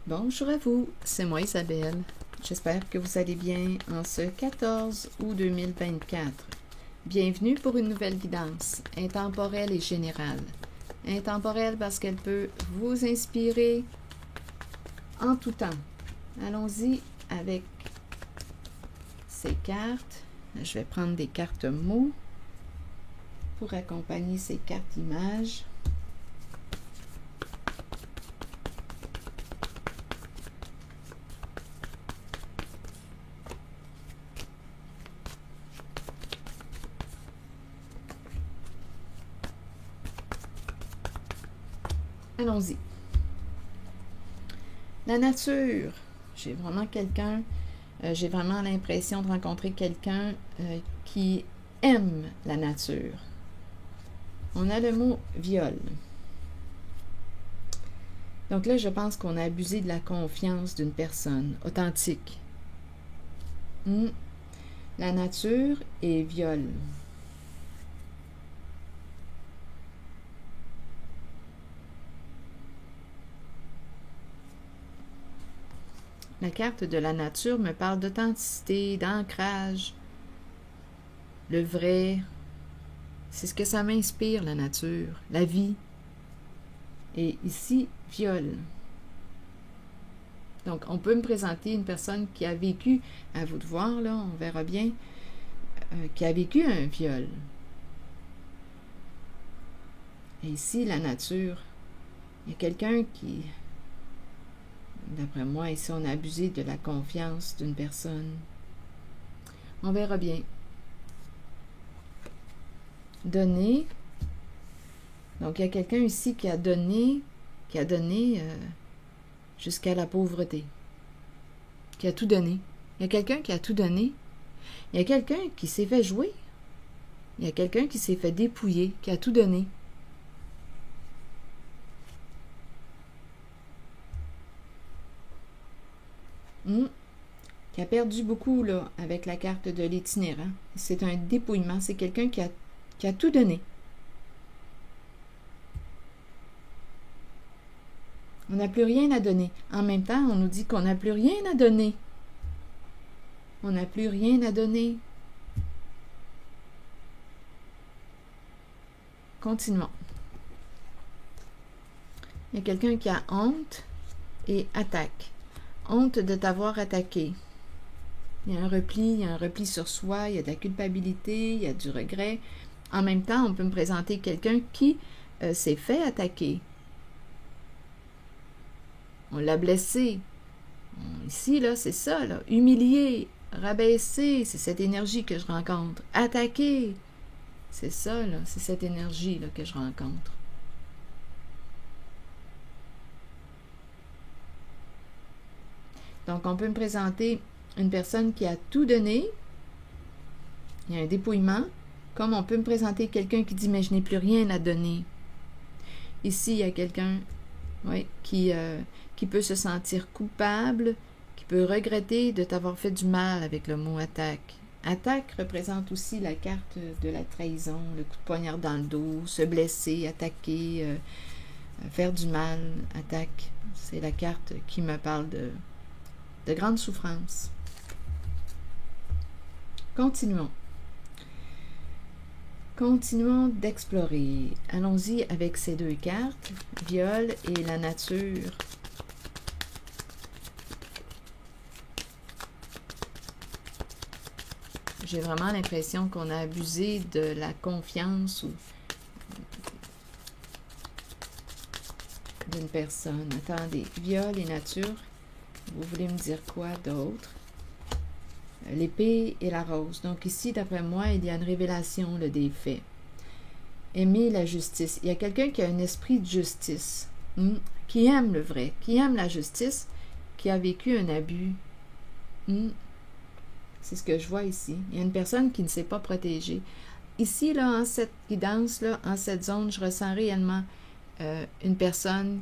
Bonjour à vous, c'est moi Isabelle. J'espère que vous allez bien en ce 14 août 2024. Bienvenue pour une nouvelle guidance, intemporelle et générale. Intemporelle parce qu'elle peut vous inspirer en tout temps. Allons-y avec ces cartes. Je vais prendre des cartes mots pour accompagner ces cartes images. Allons-y. La nature. J'ai vraiment l'impression de rencontrer quelqu'un qui aime la nature. On a le mot viol. Donc là, je pense qu'on a abusé de la confiance d'une personne authentique. La nature et viol. La carte de la nature me parle d'authenticité, d'ancrage, le vrai. C'est ce que ça m'inspire, la nature, la vie. Et ici, viol. Donc, on peut me présenter une personne qui a vécu, à vous de voir, là, on verra bien, qui a vécu un viol. Et ici, la nature. Il y a quelqu'un qui... D'après moi, ici, on a abusé de la confiance d'une personne. On verra bien. Donner. Donc, il y a quelqu'un ici qui a donné jusqu'à la pauvreté. Qui a tout donné. Il y a quelqu'un qui a tout donné. Il y a quelqu'un qui s'est fait jouer. Il y a quelqu'un qui s'est fait dépouiller, qui a tout donné. Qui a perdu beaucoup là, avec la carte de l'itinérant. C'est un dépouillement. C'est quelqu'un qui a tout donné. On n'a plus rien à donner. En même temps, on nous dit qu'on n'a plus rien à donner. On n'a plus rien à donner. Continuons. Il y a quelqu'un qui a honte et attaque. Honte de t'avoir attaqué. Il y a un repli sur soi, il y a de la culpabilité, il y a du regret. En même temps, on peut me présenter quelqu'un qui s'est fait attaquer. On l'a blessé. Ici, là, c'est ça, là. Humilié, rabaissé, c'est cette énergie que je rencontre. Attaqué, c'est ça, là. C'est cette énergie là, que je rencontre. Donc, on peut me présenter une personne qui a tout donné. Il y a un dépouillement. Comme on peut me présenter quelqu'un qui dit « mais je n'ai plus rien à donner ». Ici, il y a quelqu'un qui peut se sentir coupable, qui peut regretter de t'avoir fait du mal avec le mot « attaque ». Attaque représente aussi la carte de la trahison, le coup de poignard dans le dos, se blesser, attaquer, faire du mal, attaque. C'est la carte qui me parle de grande souffrance. Continuons. Continuons d'explorer. Allons-y avec ces deux cartes, viol et la nature. J'ai vraiment l'impression qu'on a abusé de la confiance d'une personne. Attendez, viol et nature. Vous voulez me dire quoi d'autre? L'épée et la rose. Donc ici, d'après moi, il y a une révélation là, des faits. Aimer la justice. Il y a quelqu'un qui a un esprit de justice, qui aime le vrai, qui aime la justice, qui a vécu un abus. C'est ce que je vois ici. Il y a une personne qui ne s'est pas protégée. Ici, là, en cette guidance, là, en cette zone, je ressens réellement une personne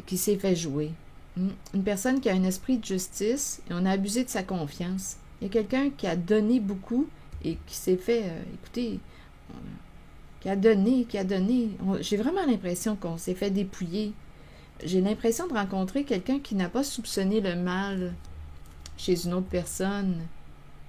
qui s'est fait jouer. Une personne qui a un esprit de justice et on a abusé de sa confiance. Il y a quelqu'un qui a donné beaucoup et qui s'est fait, écoutez, qui a donné. J'ai vraiment l'impression qu'on s'est fait dépouiller. j'ai l'impression de rencontrer quelqu'un qui n'a pas soupçonné le mal chez une autre personne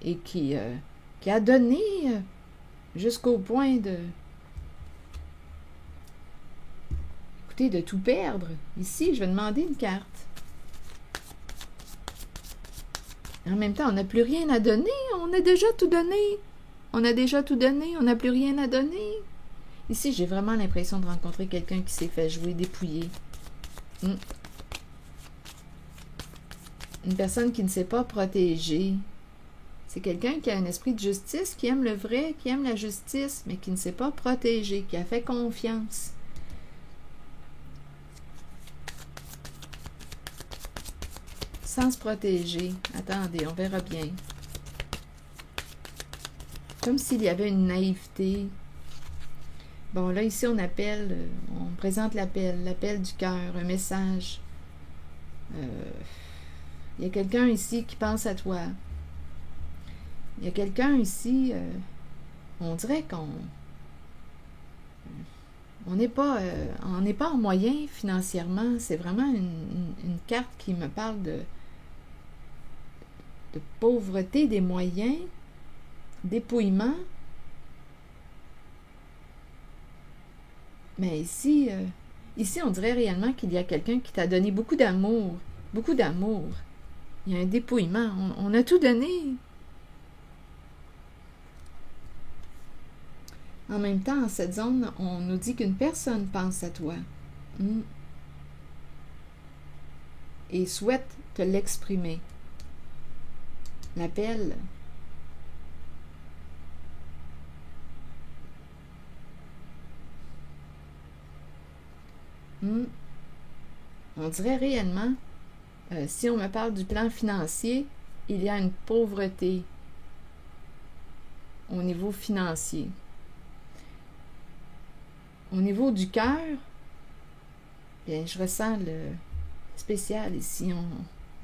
et qui a donné jusqu'au point de... Écoutez, de tout perdre. Ici, je vais demander une carte. En même temps, on n'a plus rien à donner. On a déjà tout donné. On a déjà tout donné. On n'a plus rien à donner. Ici, j'ai vraiment l'impression de rencontrer quelqu'un qui s'est fait jouer, dépouillé. Une personne qui ne s'est pas protégée. C'est quelqu'un qui a un esprit de justice, qui aime le vrai, qui aime la justice, mais qui ne s'est pas protégé, qui a fait confiance. Sans se protéger. Attendez, on verra bien. Comme s'il y avait une naïveté. Bon, là, ici, on appelle, on présente l'appel du cœur, un message. Il y a quelqu'un ici qui pense à toi. Il y a quelqu'un ici, on dirait on n'est pas en moyen financièrement. C'est vraiment une carte qui me parle de pauvreté des moyens, dépouillement. Mais ici, on dirait réellement qu'il y a quelqu'un qui t'a donné beaucoup d'amour. Beaucoup d'amour. Il y a un dépouillement. On a tout donné. En même temps, en cette zone, on nous dit qu'une personne pense à toi. Et souhaite te l'exprimer. L'appel. On dirait réellement, si on me parle du plan financier, il y a une pauvreté au niveau financier. Au niveau du cœur, bien, je ressens le spécial ici.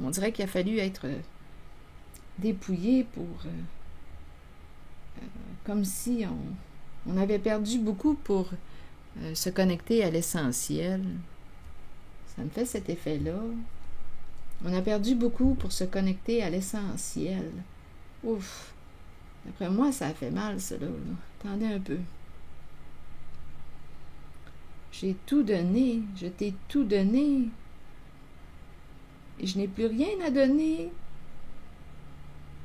On dirait qu'il a fallu être dépouillé pour... comme si on avait perdu beaucoup pour se connecter à l'essentiel. Ça me fait cet effet-là. On a perdu beaucoup pour se connecter à l'essentiel. Ouf! D'après moi, ça a fait mal, cela. Attendez un peu. J'ai tout donné. Je t'ai tout donné. Et je n'ai plus rien à donner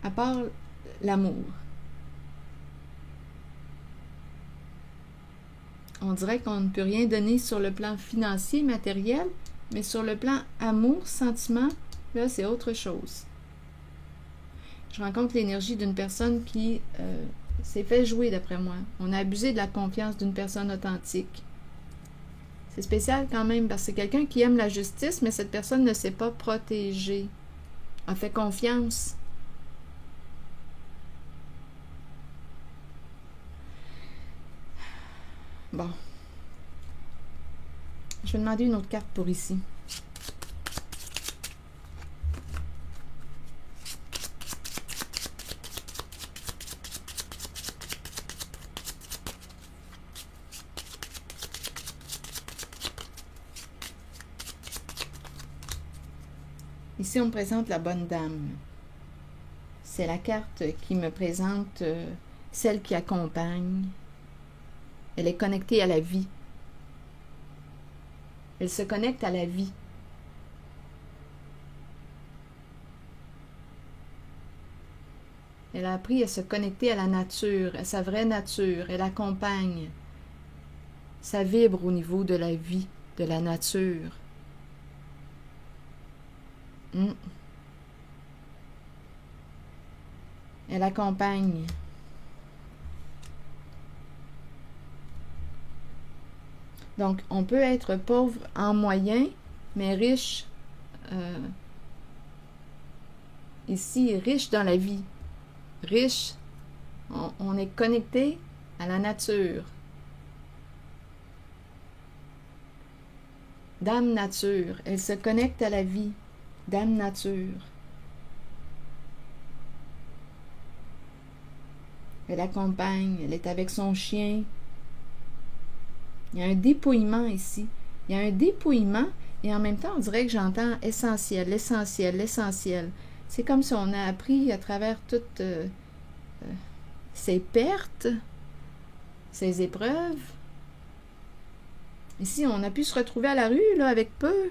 à part l'amour. On dirait qu'on ne peut rien donner sur le plan financier, matériel, mais sur le plan amour, sentiment, là, c'est autre chose. Je rencontre l'énergie d'une personne qui s'est fait jouer, d'après moi. On a abusé de la confiance d'une personne authentique. C'est spécial quand même, parce que c'est quelqu'un qui aime la justice, mais cette personne ne s'est pas protégée. A fait confiance. Bon. Je vais demander une autre carte pour ici. Ici, on me présente la bonne dame. C'est la carte qui me présente celle qui accompagne. Elle est connectée à la vie. Elle se connecte à la vie. Elle a appris à se connecter à la nature, à sa vraie nature. Elle accompagne. Ça vibre au niveau de la vie, de la nature. Elle accompagne. Donc, on peut être pauvre en moyen, mais riche, ici, riche dans la vie. Riche, on est connecté à la nature. Dame nature, elle se connecte à la vie. Dame nature. Elle accompagne, elle est avec son chien. Il y a un dépouillement ici. Il y a un dépouillement Et en même temps, on dirait que j'entends essentiel, l'essentiel, l'essentiel. C'est comme si on a appris à travers toutes ces pertes, ces épreuves. Ici, on a pu se retrouver à la rue, là, avec peu.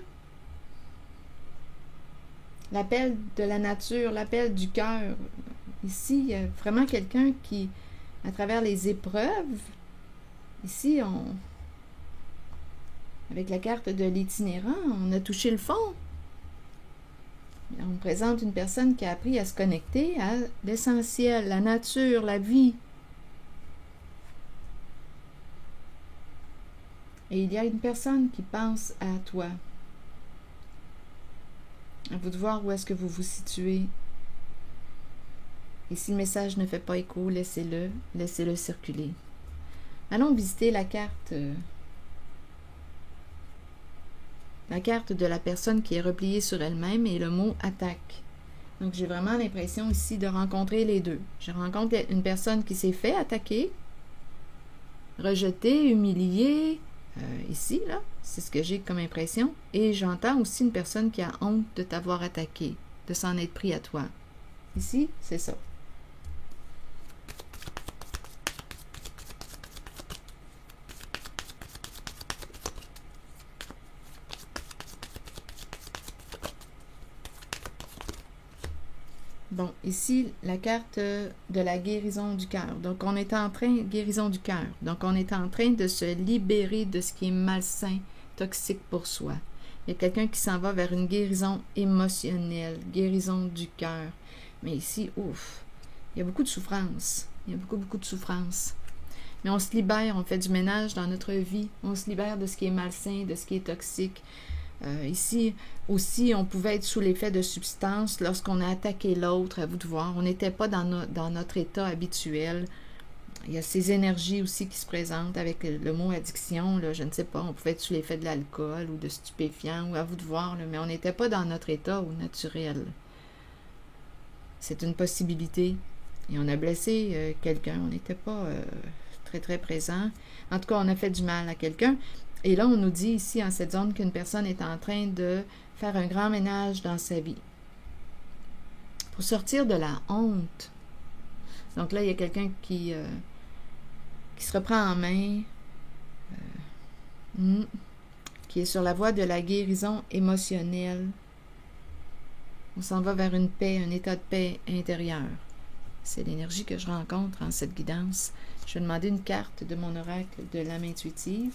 L'appel de la nature, l'appel du cœur. Ici, il y a vraiment quelqu'un qui, à travers les épreuves, ici, avec la carte de l'itinérant, on a touché le fond. On présente une personne qui a appris à se connecter à l'essentiel, la nature, la vie. Et il y a une personne qui pense à toi. À vous de voir où est-ce que vous vous situez. Et si le message ne fait pas écho, laissez-le circuler. Allons visiter la carte de la personne qui est repliée sur elle-même et le mot attaque. Donc j'ai vraiment l'impression ici de rencontrer les deux. Je rencontre une personne qui s'est fait attaquer, rejetée, humiliée. Ici, là, c'est ce que j'ai comme impression. Et j'entends aussi une personne qui a honte de t'avoir attaqué, de s'en être pris à toi. Ici, c'est ça. Bon, ici, la carte de la guérison du cœur. Donc, on est en train, guérison du cœur. Donc, on est en train de se libérer de ce qui est malsain, toxique pour soi. Il y a quelqu'un qui s'en va vers une guérison émotionnelle, guérison du cœur. Mais ici, ouf, il y a beaucoup de souffrance. Il y a beaucoup de souffrance. Mais on se libère, on fait du ménage dans notre vie. On se libère de ce qui est malsain, de ce qui est toxique. Ici aussi, on pouvait être sous l'effet de substances lorsqu'on a attaqué l'autre, à vous de voir. On n'était pas dans notre état habituel. Il y a ces énergies aussi qui se présentent avec le mot addiction. Là, je ne sais pas, on pouvait être sous l'effet de l'alcool ou de stupéfiants, ou à vous de voir, là, mais on n'était pas dans notre état au naturel. C'est une possibilité. Et on a blessé quelqu'un. On n'était pas très, très présent. En tout cas, on a fait du mal à quelqu'un. Et là, on nous dit ici, en cette zone, qu'une personne est en train de faire un grand ménage dans sa vie. Pour sortir de la honte. Donc là, il y a quelqu'un qui se reprend en main, qui est sur la voie de la guérison émotionnelle. On s'en va vers une paix, un état de paix intérieur. C'est l'énergie que je rencontre en cette guidance. Je vais demander une carte de mon oracle de l'âme intuitive.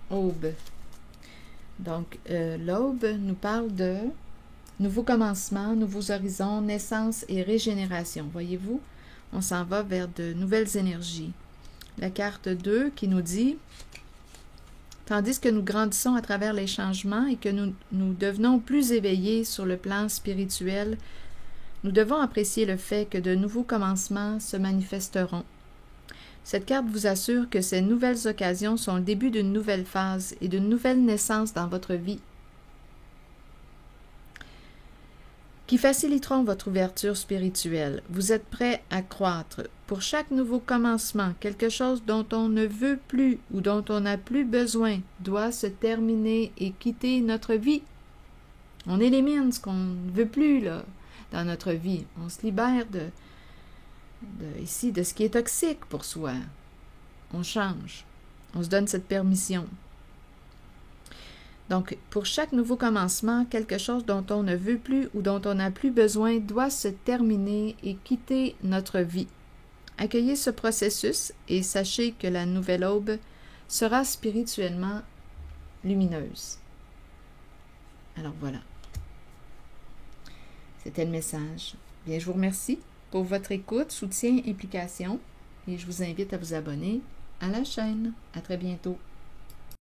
Aube. Donc, l'aube nous parle de nouveaux commencements, nouveaux horizons, naissance et régénération. Voyez-vous, on s'en va vers de nouvelles énergies. La carte 2 qui nous dit « Tandis que nous grandissons à travers les changements et que nous devenons plus éveillés sur le plan spirituel, nous devons apprécier le fait que de nouveaux commencements se manifesteront. Cette carte vous assure que ces nouvelles occasions sont le début d'une nouvelle phase et d'une nouvelle naissance dans votre vie, qui faciliteront votre ouverture spirituelle. Vous êtes prêt à croître. Pour chaque nouveau commencement, quelque chose dont on ne veut plus ou dont on n'a plus besoin doit se terminer et quitter notre vie. On élimine ce qu'on ne veut plus là, dans notre vie. On se libère ici de ce qui est toxique pour soi. On change. On se donne cette permission. Donc, pour chaque nouveau commencement, quelque chose dont on ne veut plus ou dont on n'a plus besoin doit se terminer et quitter notre vie. Accueillez ce processus et sachez que la nouvelle aube sera spirituellement lumineuse. Alors voilà. C'était le message. Bien, je vous remercie pour votre écoute, soutien, implication et je vous invite à vous abonner à la chaîne. À très bientôt.